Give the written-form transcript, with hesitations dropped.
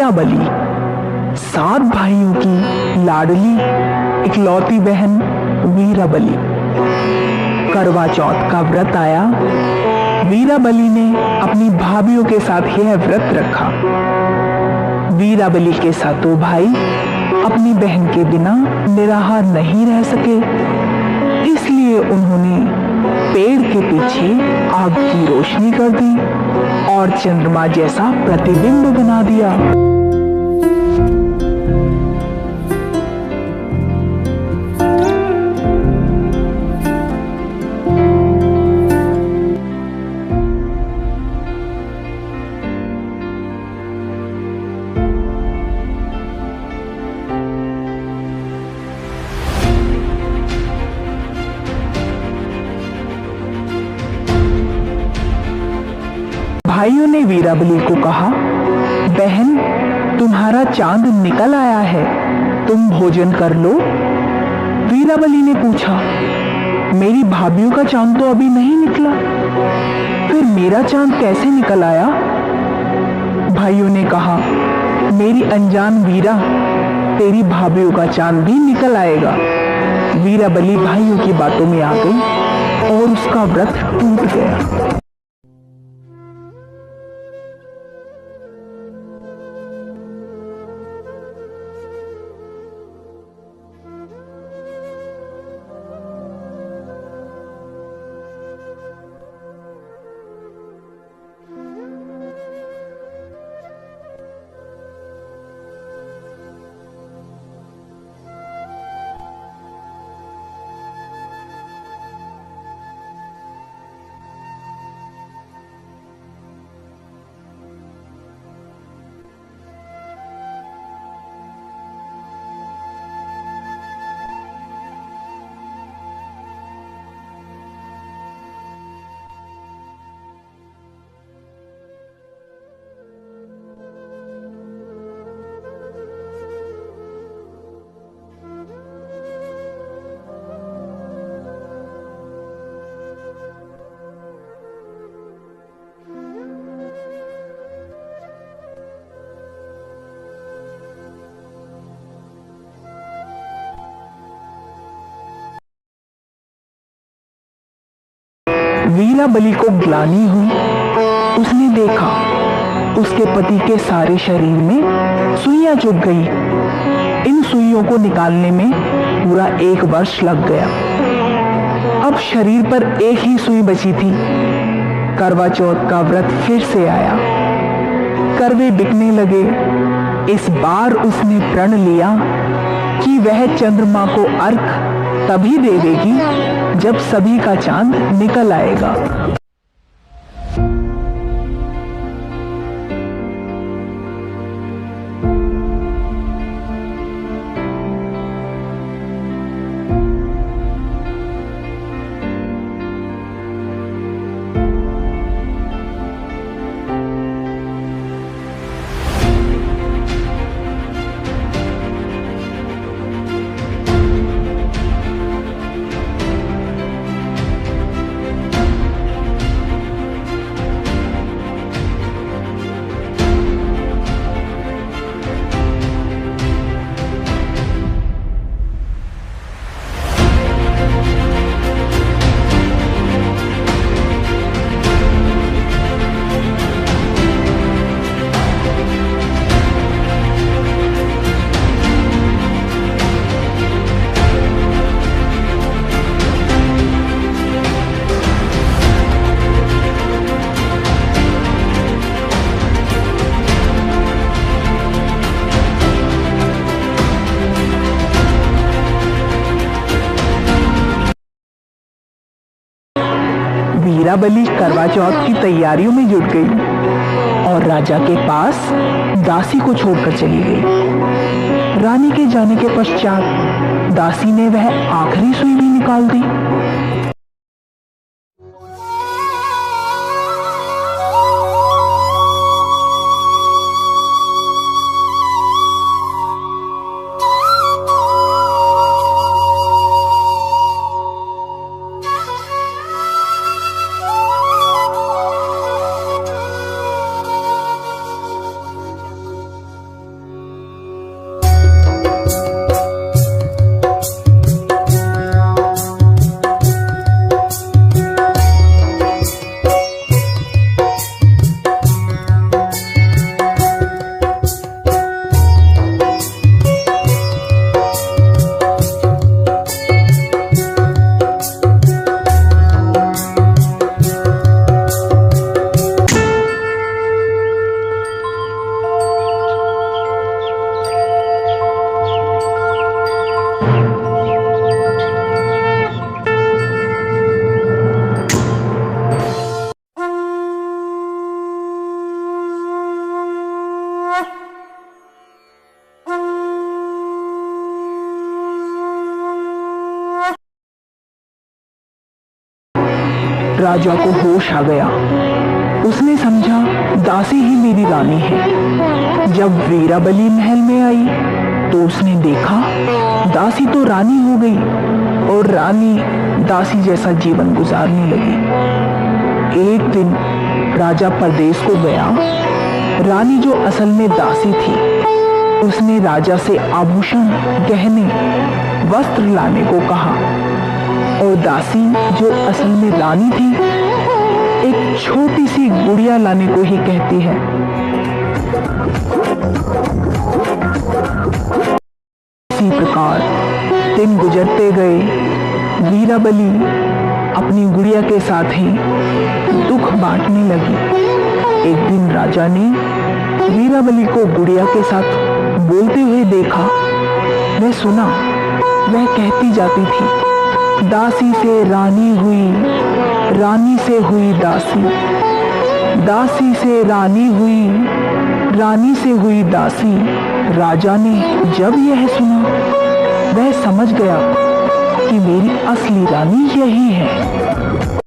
वीराबली 7 भाइयों की लाडली इकलौती बहन वीराबली। करवा चौथ का व्रत आया। वीराबली ने अपनी भाभीयों के साथ यह व्रत रखा। वीराबली के सातों भाई अपनी बहन के बिना निराहार नहीं रह सके, इसलिए उन्होंने पेड़ के पीछे आग की रोशनी कर दी और चंद्रमा जैसा प्रतिबिंब बना दिया। भाइयों ने वीराबली को कहा, बहन, तुम्हारा चांद निकल आया है, तुम भोजन कर लो। वीराबली ने पूछा, मेरी भाभीयों का चांद तो अभी नहीं निकला, फिर मेरा चांद कैसे निकल आया? भाइयों ने कहा, मेरी अनजान वीरा, तेरी भाभीयों का चांद भी निकल आएगा। वीराबली भाइयों की बातों में आ गई और उसका व्रत टूट गया। वीराबली को ग्लानि हुई। उसने देखा उसके पति के सारे शरीर में सुइयां चुभ गई। इन सुइयों को निकालने में पूरा 1 वर्ष लग गया। अब शरीर पर एक ही सुई बची थी। करवा चौथ का व्रत फिर से आया। करवे बिकने लगे। इस बार उसने प्रण लिया कि वह चंद्रमा को अर्घ तभी देगी जब सभी का चांद निकल आएगा। वीराबली करवा चौथ की तैयारियों में जुट गई और राजा के पास दासी को छोड़कर चली गई। रानी के जाने के पश्चात दासी ने वह आखिरी सुई भी निकाल दी। राजा को होश आ गया। उसने समझा दासी ही मेरी रानी है। जब वीराबली महल में आई तो उसने देखा दासी तो रानी हो गई और रानी दासी जैसा जीवन गुजारने लगी। एक दिन राजा परदेश को गया। रानी जो असल में दासी थी, उसने राजा से आभूषण, गहने, वस्त्र लाने को कहा और दासी जो असल में रानी थी, एक छोटी सी गुड़िया लाने को ही कहती है। इसी प्रकार दिन गुजरते गए। वीराबली अपनी गुड़िया के साथ ही दुख बांटने लगी। एक दिन राजा ने वीराबली को गुड़िया के साथ बोलते हुए देखा। वह सुना, वह कहती जाती थी, दासी से रानी हुई, रानी से हुई दासी, दासी से रानी हुई, रानी से हुई दासी। राजा ने जब यह सुना, वह समझ गया कि मेरी असली रानी यही है।